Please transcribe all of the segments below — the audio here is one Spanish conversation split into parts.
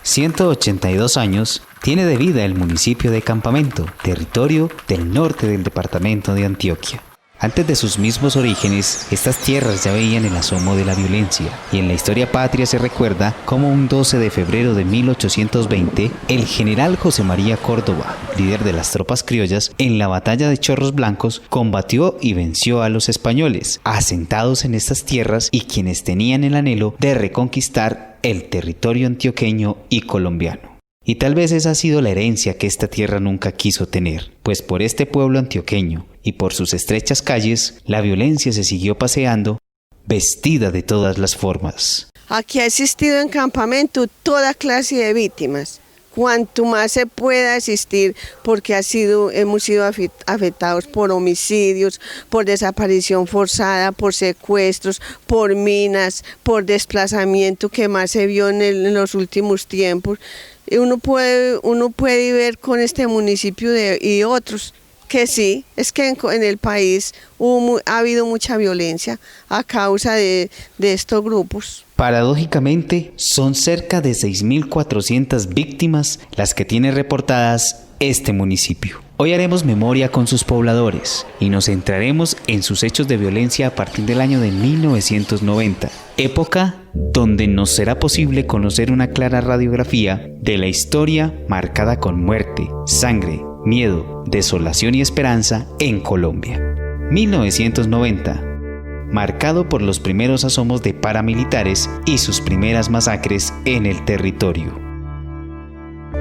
182 años tiene de vida el municipio de Campamento, territorio del norte del departamento de Antioquia. Antes de sus mismos orígenes, estas tierras ya veían el asomo de la violencia, y en la historia patria se recuerda cómo un 12 de febrero de 1820, el general José María Córdoba, líder de las tropas criollas, en la batalla de Chorros Blancos, combatió y venció a los españoles, asentados en estas tierras y quienes tenían el anhelo de reconquistar el territorio antioqueño y colombiano. Y tal vez esa ha sido la herencia que esta tierra nunca quiso tener, pues por este pueblo antioqueño y por sus estrechas calles, la violencia se siguió paseando, vestida de todas las formas. Aquí ha existido en Campamento toda clase de víctimas, cuanto más se pueda existir, porque hemos sido afectados por homicidios, por desaparición forzada, por secuestros, por minas, por desplazamiento que más se vio en los últimos tiempos. Uno puede ver con este municipio y otros que sí, es que en el país ha habido mucha violencia a causa de estos grupos. Paradójicamente, son cerca de 6.400 víctimas las que tiene reportadas este municipio. Hoy haremos memoria con sus pobladores y nos centraremos en sus hechos de violencia a partir del año de 1990, época donde nos será posible conocer una clara radiografía de la historia marcada con muerte, sangre, miedo, desolación y esperanza en Colombia. 1990, marcado por los primeros asomos de paramilitares y sus primeras masacres en el territorio.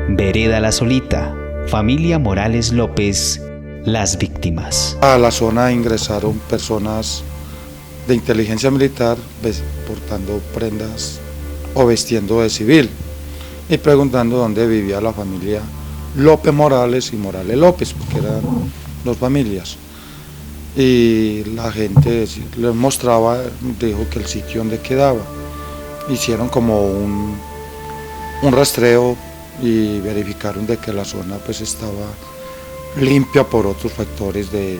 Vereda La Solita, familia Morales López, las víctimas. A la zona ingresaron personas de inteligencia militar portando prendas o vestiendo de civil y preguntando dónde vivía la familia López Morales y Morales López, porque eran dos familias. Y la gente les mostraba, dijo que el sitio donde quedaba. Hicieron como un rastreo y verificaron de que la zona pues estaba limpia por otros factores de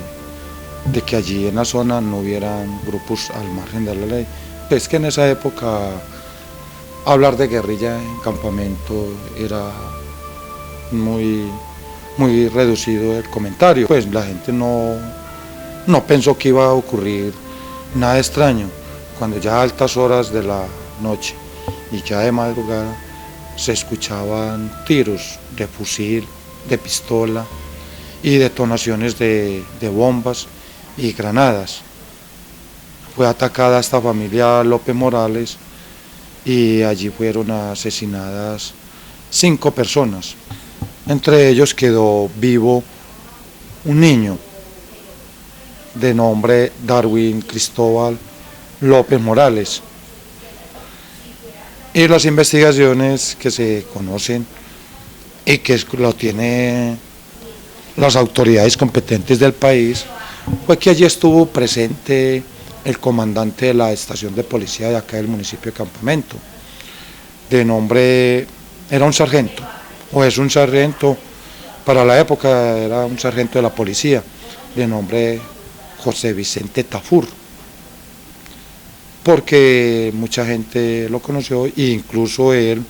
que allí en la zona no hubieran grupos al margen de la ley. Es que en esa época hablar de guerrilla en Campamento era muy reducido el comentario, pues la gente no pensó que iba a ocurrir nada extraño, cuando ya a altas horas de la noche y ya de madrugada se escuchaban tiros de fusil, de pistola y detonaciones de bombas y granadas. Fue atacada esta familia López Morales y allí fueron asesinadas 5 personas. Entre ellos quedó vivo un niño de nombre Darwin Cristóbal López Morales. Y las investigaciones que se conocen y que lo tienen las autoridades competentes del país, fue que allí estuvo presente el comandante de la estación de policía de acá del municipio de Campamento, de nombre, era un sargento, o es un sargento, para la época era un sargento de la policía, de nombre José Vicente Tafur, porque mucha gente lo conoció e incluso él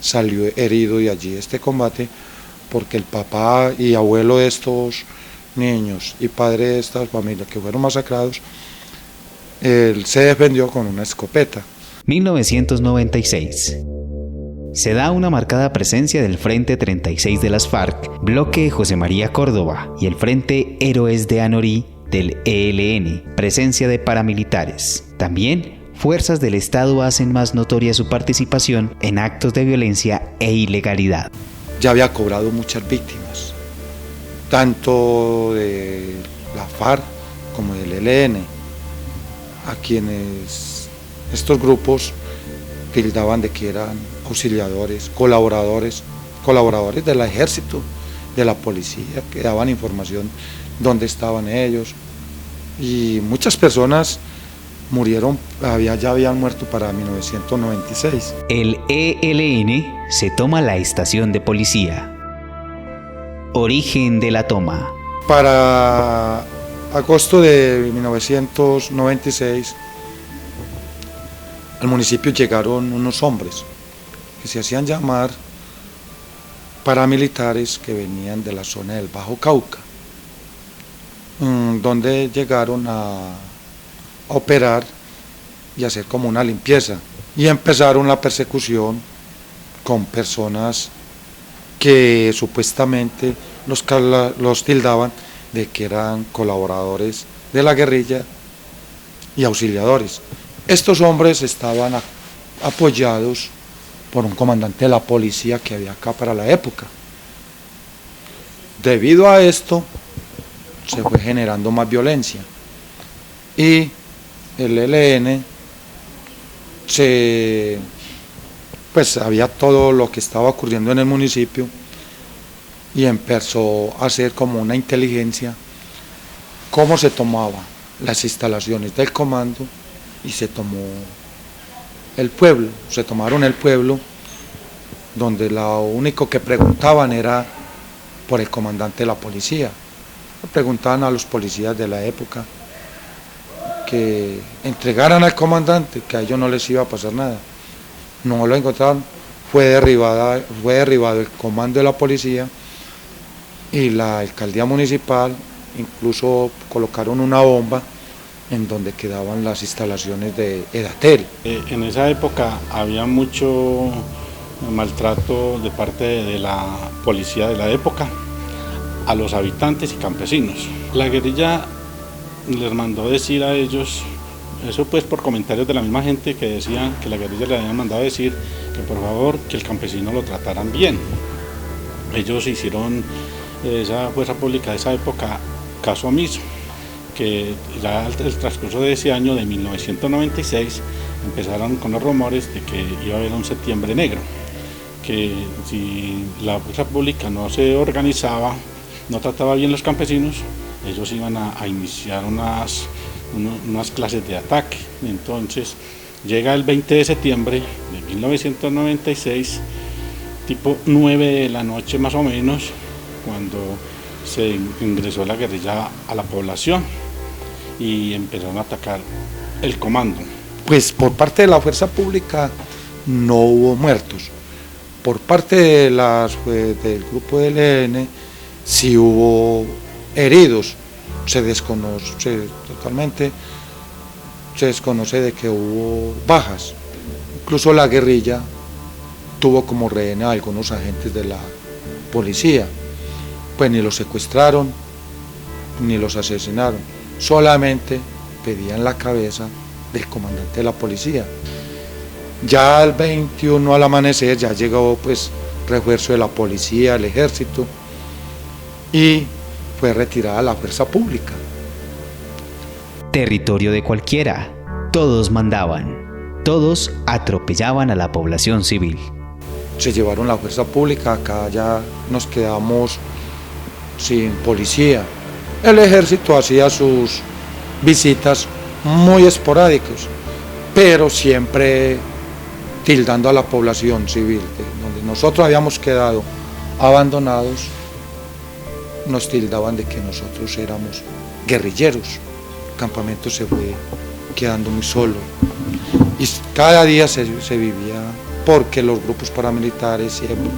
salió herido de allí este combate, porque el papá y abuelo de estos niños y padre de estas familias que fueron masacrados, él se defendió con una escopeta. 1996. Se da una marcada presencia del Frente 36 de las FARC, bloque José María Córdoba, y el Frente Héroes de Anorí del ELN, presencia de paramilitares. También, fuerzas del Estado hacen más notoria su participación en actos de violencia e ilegalidad. Ya había cobrado muchas víctimas, tanto de la FARC como del ELN, a quienes estos grupos tildaban de que eran auxiliadores, colaboradores del ejército, de la policía, que daban información dónde estaban ellos, y muchas personas murieron, ya habían muerto para 1996. El ELN se toma la estación de policía. Origen de la toma. Para agosto de 1996, al municipio llegaron unos hombres que se hacían llamar paramilitares que venían de la zona del Bajo Cauca, donde llegaron a operar y hacer como una limpieza, y empezaron la persecución con personas que supuestamente los tildaban de que eran colaboradores de la guerrilla y auxiliadores. Estos hombres estaban apoyados por un comandante de la policía que había acá para la época. Debido a esto se fue generando más violencia y el ELN pues había todo lo que estaba ocurriendo en el municipio y empezó a hacer como una inteligencia cómo se tomaba las instalaciones del comando y se tomó el pueblo, se tomaron el pueblo, donde lo único que preguntaban era por el comandante de la policía. Preguntaban a los policías de la época que entregaran al comandante, que a ellos no les iba a pasar nada. No lo encontraron, fue derribado el comando de la policía y la alcaldía municipal, incluso colocaron una bomba en donde quedaban las instalaciones de Edatel. En esa época había mucho maltrato de parte de la policía de la época a los habitantes y campesinos. La guerrilla les mandó decir a ellos, eso pues por comentarios de la misma gente que decían que la guerrilla le habían mandado decir que por favor que el campesino lo trataran bien. Ellos hicieron esa fuerza pública de esa época caso omiso, que ya el transcurso de ese año de 1996 empezaron con los rumores de que iba a haber un septiembre negro, que si la fuerza pública no se organizaba, no trataba bien los campesinos, ellos iban a iniciar unas clases de ataque. Entonces llega el 20 de septiembre de 1996, tipo 9 de la noche más o menos, cuando se ingresó la guerrilla a la población y empezaron a atacar el comando. Pues por parte de la fuerza pública no hubo muertos, por parte de del grupo del ELN sí hubo heridos. Se desconoce de que hubo bajas. Incluso la guerrilla tuvo como rehén a algunos agentes de la policía. Pues ni los secuestraron ni los asesinaron, solamente pedían la cabeza del comandante de la policía. Ya el 21 al amanecer ya llegó pues refuerzo de la policía, el ejército, y fue retirada la fuerza pública. Territorio de cualquiera, todos mandaban, todos atropellaban a la población civil. Se llevaron la fuerza pública, acá ya nos quedamos sin policía. El ejército hacía sus visitas muy esporádicas, pero siempre tildando a la población civil, donde nosotros habíamos quedado abandonados, nos tildaban de que nosotros éramos guerrilleros. El campamento se fue quedando muy solo y cada día se vivía porque los grupos paramilitares siempre,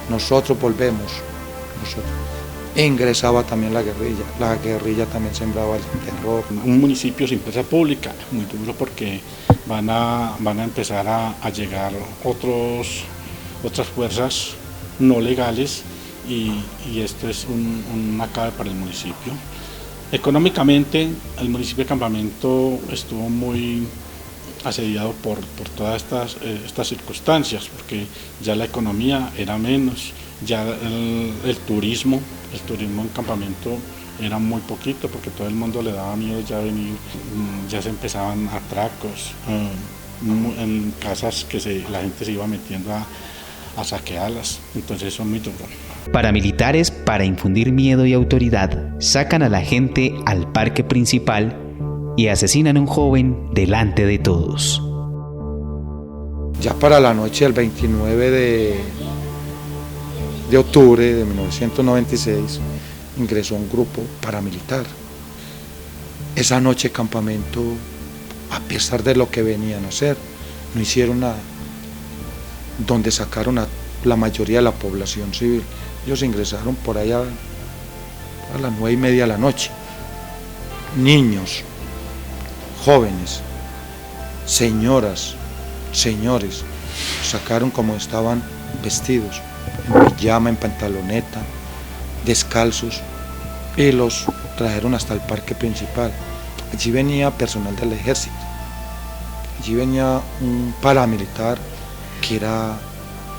nosotros volvemos, ingresaba también la guerrilla también sembraba el terror. Un municipio sin fuerza pública, muy duro porque van a empezar a llegar otras fuerzas no legales y esto es un acabe para el municipio. Económicamente el municipio de Campamento estuvo muy asediado por todas estas circunstancias, porque ya la economía era menos, ya el turismo en Campamento era muy poquito, porque todo el mundo le daba miedo ya venir, ya se empezaban atracos en casas que la gente se iba metiendo a saquearlas, entonces eso es muy duro. Paramilitares, para infundir miedo y autoridad, sacan a la gente al parque principal y asesinan a un joven delante de todos. Ya para la noche del 29 de octubre de 1996 ingresó un grupo paramilitar. Esa noche Campamento, a pesar de lo que venían a hacer, no hicieron nada. Donde sacaron a la mayoría de la población civil. Ellos ingresaron por allá a las 9:30 de la noche. Niños, jóvenes, señoras, señores, sacaron como estaban vestidos, en pijama, en pantaloneta, descalzos, y los trajeron hasta el parque principal. Allí venía personal del ejército, allí venía un paramilitar que era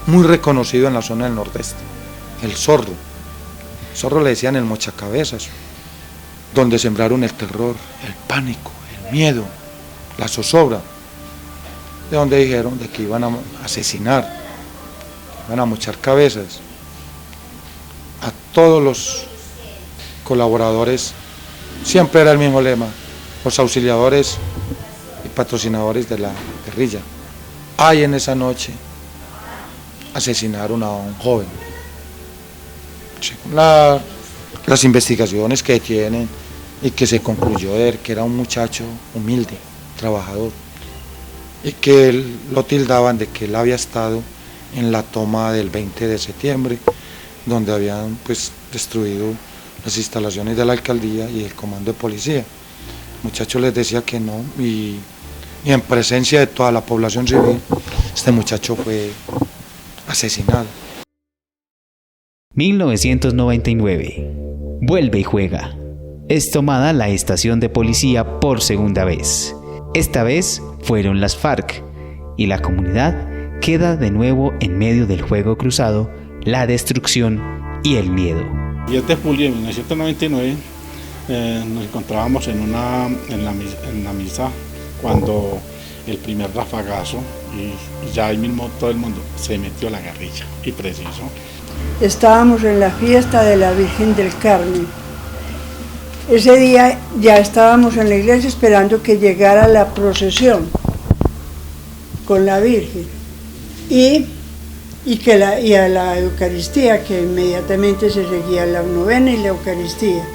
muy reconocido en la zona del nordeste, el Zorro. El Zorro le decían el mochacabezas, donde sembraron el terror, el pánico, el miedo, la zozobra, de donde dijeron de que iban a asesinar, iban a mochar cabezas a todos los colaboradores. Siempre era el mismo lema: los auxiliadores y patrocinadores de la guerrilla. Ahí en esa noche asesinaron a un joven. Según las investigaciones que tienen y que se concluyó de él, que era un muchacho humilde, trabajador, y que él lo tildaban de que él había estado en la toma del 20 de septiembre, donde habían pues destruido las instalaciones de la alcaldía y el comando de policía. El muchacho les decía que no, y en presencia de toda la población civil, este muchacho fue asesinado. 1999. Vuelve y juega. Es tomada la estación de policía por segunda vez. Esta vez fueron las FARC, y la comunidad queda de nuevo en medio del fuego cruzado, la destrucción y el miedo. El 10 de julio de 1999 nos encontrábamos en la misa cuando el primer rafagazo, y ya ahí mismo todo el mundo se metió a la guerrilla, y preciso. Estábamos en la fiesta de la Virgen del Carmen. Ese día ya estábamos en la iglesia esperando que llegara la procesión con la Virgen y a la Eucaristía, que inmediatamente se seguía la novena y la Eucaristía.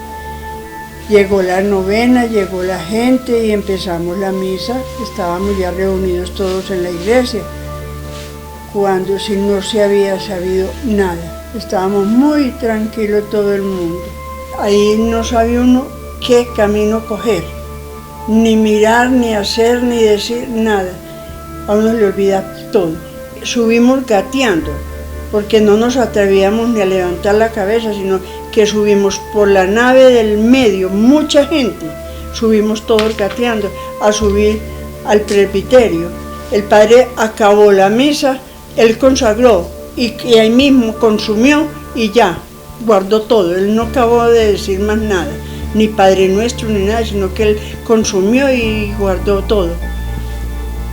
Llegó la novena, llegó la gente y empezamos la misa. Estábamos ya reunidos todos en la iglesia, cuando si no se había sabido nada. Estábamos muy tranquilos todo el mundo. Ahí no sabía uno qué camino coger, ni mirar, ni hacer, ni decir nada. A uno le olvida todo. Subimos gateando, porque no nos atrevíamos ni a levantar la cabeza, sino que subimos por la nave del medio, mucha gente, subimos todos gateando a subir al presbiterio. El padre acabó la misa, él consagró y ahí mismo consumió y ya, guardó todo. Él no acabó de decir más nada, ni Padre Nuestro ni nada, sino que él consumió y guardó todo.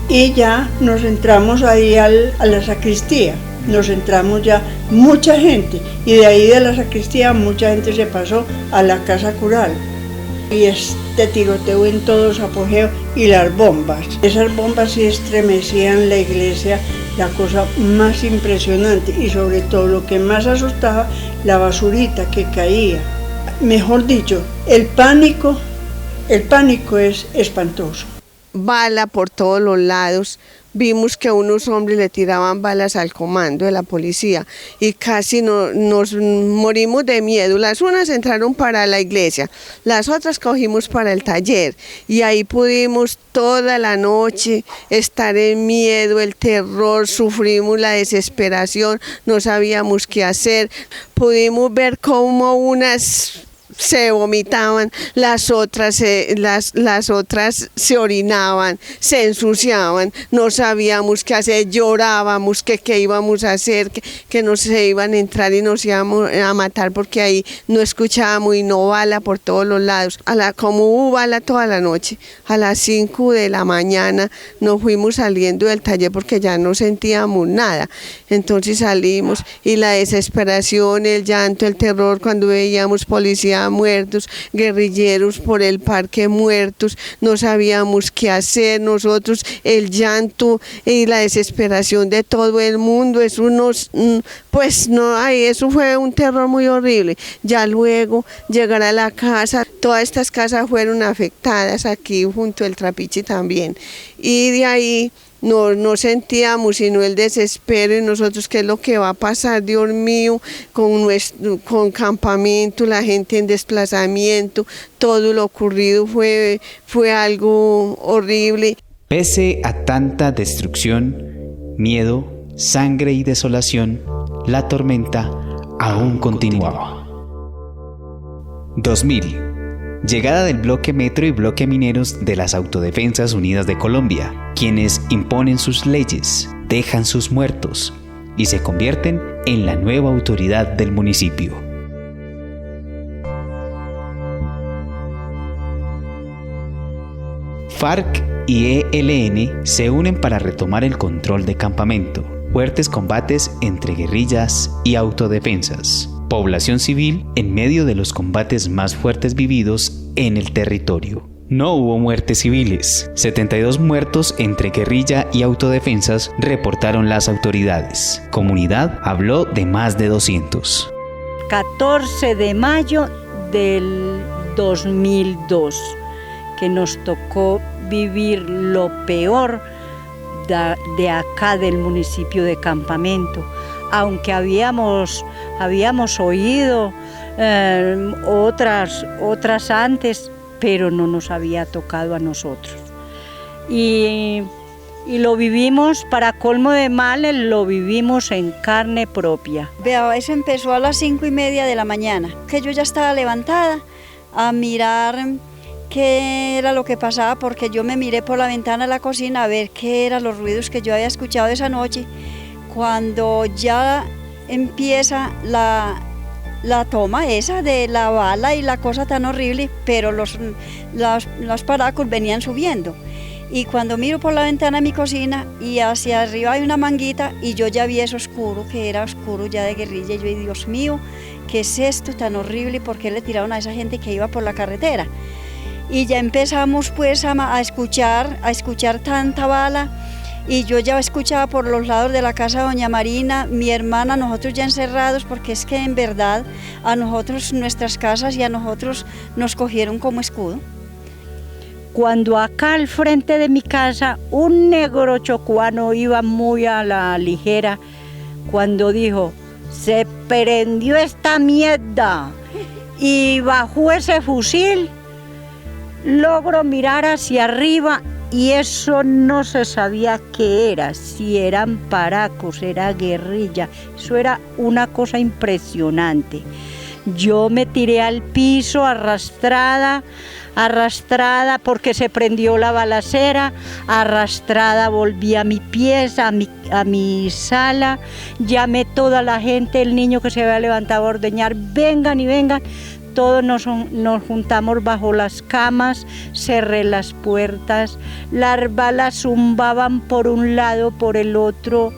Y ya nos entramos ahí a la sacristía, nos entramos ya mucha gente, y de ahí de la sacristía mucha gente se pasó a la casa cural. Y este tiroteo en todo su apogeo, y las bombas. Esas bombas sí estremecían la iglesia, la cosa más impresionante, y sobre todo lo que más asustaba, la basurita que caía. Mejor dicho, el pánico es espantoso. Bala por todos los lados. Vimos que unos hombres le tiraban balas al comando de la policía y casi nos morimos de miedo. Las unas entraron para la iglesia, las otras cogimos para el taller, y ahí pudimos toda la noche estar en miedo, el terror, sufrimos la desesperación, no sabíamos qué hacer. Pudimos ver cómo unas se vomitaban, las otras se orinaban, se ensuciaban, no sabíamos qué hacer, llorábamos que qué íbamos a hacer, que nos se iban a entrar y nos íbamos a matar, porque ahí no escuchábamos, y no bala por todos los lados. Como hubo bala toda la noche, a las 5 de la mañana nos fuimos saliendo del taller porque ya no sentíamos nada. Entonces salimos, y la desesperación, el llanto, el terror cuando veíamos policía muertos, guerrilleros por el parque muertos, no sabíamos qué hacer nosotros, el llanto y la desesperación de todo el mundo. Eso fue un terror muy horrible. Ya luego llegar a la casa, todas estas casas fueron afectadas, aquí junto al Trapiche también, y de ahí No sentíamos sino el desespero y nosotros qué es lo que va a pasar, Dios mío, con campamento, la gente en desplazamiento, todo lo ocurrido fue algo horrible. Pese a tanta destrucción, miedo, sangre y desolación, la tormenta aún continuaba. 2000. Llegada del bloque Metro y bloque Mineros de las Autodefensas Unidas de Colombia, quienes imponen sus leyes, dejan sus muertos y se convierten en la nueva autoridad del municipio. FARC y ELN se unen para retomar el control de campamento. Fuertes combates entre guerrillas y autodefensas. Población civil en medio de los combates más fuertes vividos en el territorio. No hubo muertes civiles. 72 muertos entre guerrilla y autodefensas reportaron las autoridades. Comunidad habló de más de 200. 14 de mayo del 2002, que nos tocó vivir lo peor de acá del municipio de Campamento. Aunque habíamos oído otras antes, pero no nos había tocado a nosotros. Y lo vivimos, para colmo de males, lo vivimos en carne propia. Vea, eso empezó a las 5:30 de la mañana, que yo ya estaba levantada a mirar qué era lo que pasaba, porque yo me miré por la ventana de la cocina a ver qué eran los ruidos que yo había escuchado esa noche. Cuando ya empieza la toma esa de la bala y la cosa tan horrible, pero los paracos venían subiendo. Y cuando miro por la ventana de mi cocina y hacia arriba hay una manguita y yo ya vi eso oscuro, que era oscuro ya de guerrilla, y yo dije, Dios mío, ¿qué es esto tan horrible? ¿Por qué le tiraron a esa gente que iba por la carretera? Y ya empezamos pues a escuchar tanta bala. Y yo ya escuchaba por los lados de la casa de doña Marina, mi hermana, nosotros ya encerrados, porque es que en verdad a nosotros, nuestras casas y a nosotros nos cogieron como escudo. Cuando acá al frente de mi casa un negro chocuano iba muy a la ligera, cuando dijo, se prendió esta mierda, y bajó ese fusil, logro mirar hacia arriba y eso no se sabía qué era, si eran paracos, era guerrilla, eso era una cosa impresionante. Yo me tiré al piso arrastrada porque se prendió la balacera, arrastrada volví a mi pieza, a mi sala, llamé toda la gente, el niño que se había levantado a ordeñar, vengan y vengan. Todos nos juntamos bajo las camas, cerré las puertas, las balas zumbaban por un lado, por el otro.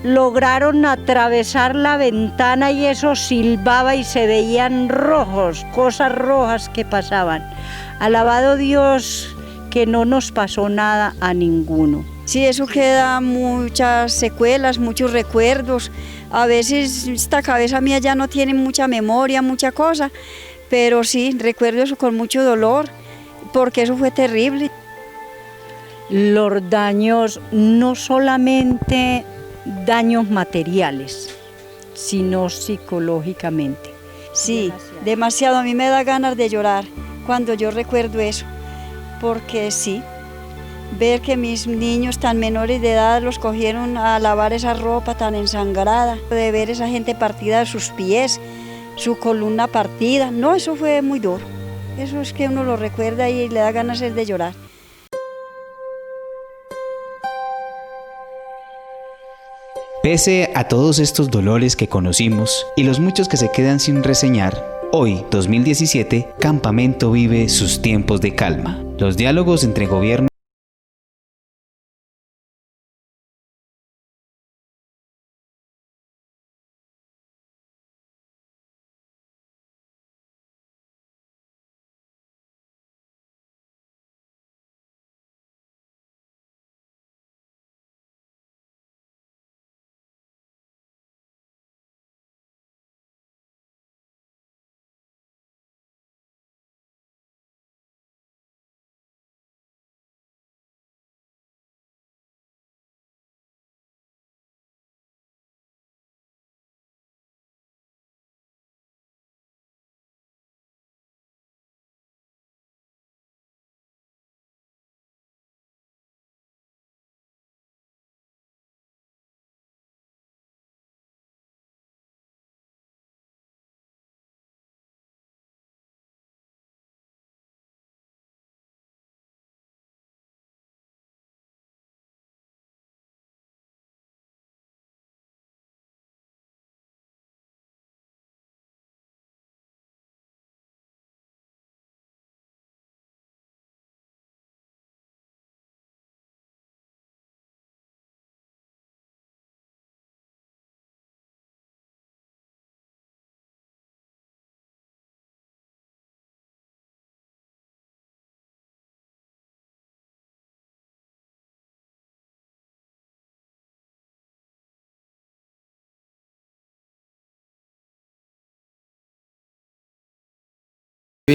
Lograron atravesar la ventana y eso silbaba y se veían rojos, cosas rojas que pasaban. Alabado Dios que no nos pasó nada a ninguno. Sí, eso queda muchas secuelas, muchos recuerdos. A veces esta cabeza mía ya no tiene mucha memoria, mucha cosa, pero sí, recuerdo eso con mucho dolor, porque eso fue terrible. Los daños, no solamente daños materiales, sino psicológicamente. Sí, demasiado. A mí me da ganas de llorar cuando yo recuerdo eso, porque sí, ver que mis niños tan menores de edad los cogieron a lavar esa ropa tan ensangrada, de ver esa gente partida de sus pies, su columna partida, no, eso fue muy duro. Eso es que uno lo recuerda y le da ganas de llorar. Pese a todos estos dolores que conocimos y los muchos que se quedan sin reseñar, hoy, 2017, Campamento vive sus tiempos de calma. Los diálogos entre gobierno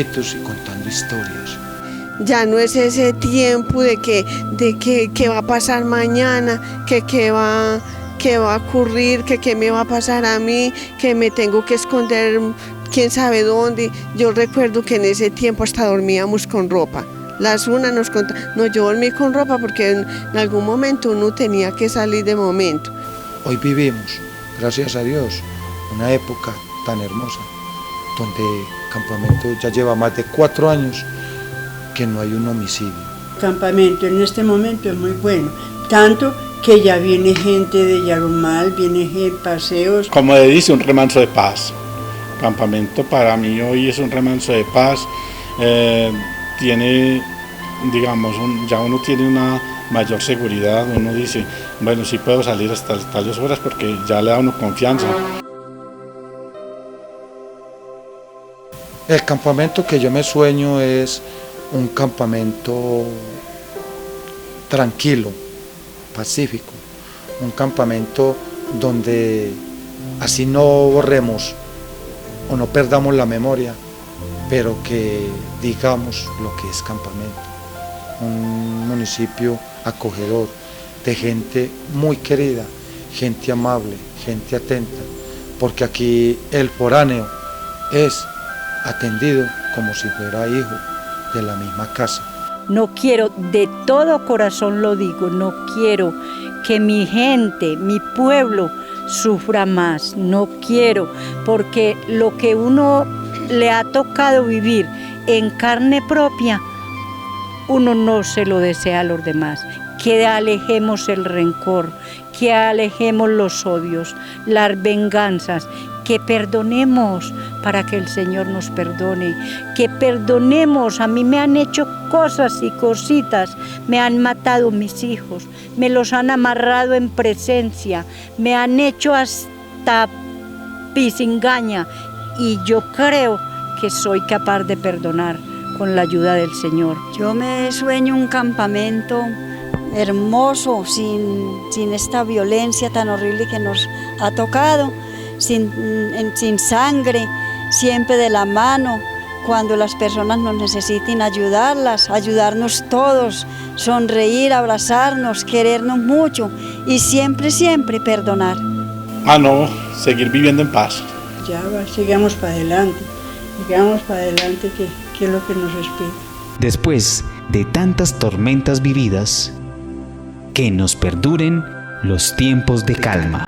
y contando historias. Ya no es ese tiempo de que va a pasar mañana, que va a ocurrir, que me va a pasar a mí, que me tengo que esconder quién sabe dónde. Yo recuerdo que en ese tiempo hasta dormíamos con ropa. Las unas nos contaban, no, yo dormí con ropa porque en algún momento uno tenía que salir de momento. Hoy vivimos, gracias a Dios, una época tan hermosa, donde el campamento ya lleva más de 4 años que no hay un homicidio. El campamento en este momento es muy bueno, tanto que ya viene gente de Yarumal, viene gente, paseos. Como dice, un remanso de paz. Campamento para mí hoy es un remanso de paz. Tiene, digamos, ya uno tiene una mayor seguridad, uno dice, bueno, sí puedo salir hasta tales horas porque ya le da uno confianza. El campamento que yo me sueño es un campamento tranquilo, pacífico, un campamento donde así no borremos o no perdamos la memoria, pero que digamos lo que es campamento, un municipio acogedor, de gente muy querida, gente amable, gente atenta, porque aquí el foráneo es atendido como si fuera hijo de la misma casa. No quiero, de todo corazón lo digo, no quiero que mi gente, mi pueblo sufra más, no quiero, porque lo que uno le ha tocado vivir en carne propia, uno no se lo desea a los demás. Que alejemos el rencor, que alejemos los odios, las venganzas, que perdonemos para que el Señor nos perdone, que perdonemos. A mí me han hecho cosas y cositas, me han matado mis hijos, me los han amarrado en presencia, me han hecho hasta pisingaña, y yo creo que soy capaz de perdonar con la ayuda del Señor. Yo me sueño un campamento hermoso, sin esta violencia tan horrible que nos ha tocado, sin sangre, siempre de la mano, cuando las personas nos necesiten ayudarnos todos, sonreír, abrazarnos, querernos mucho y siempre, siempre perdonar. No, seguir viviendo en paz. Ya va, sigamos para adelante, que es lo que nos espera. Después de tantas tormentas vividas, que nos perduren los tiempos de calma.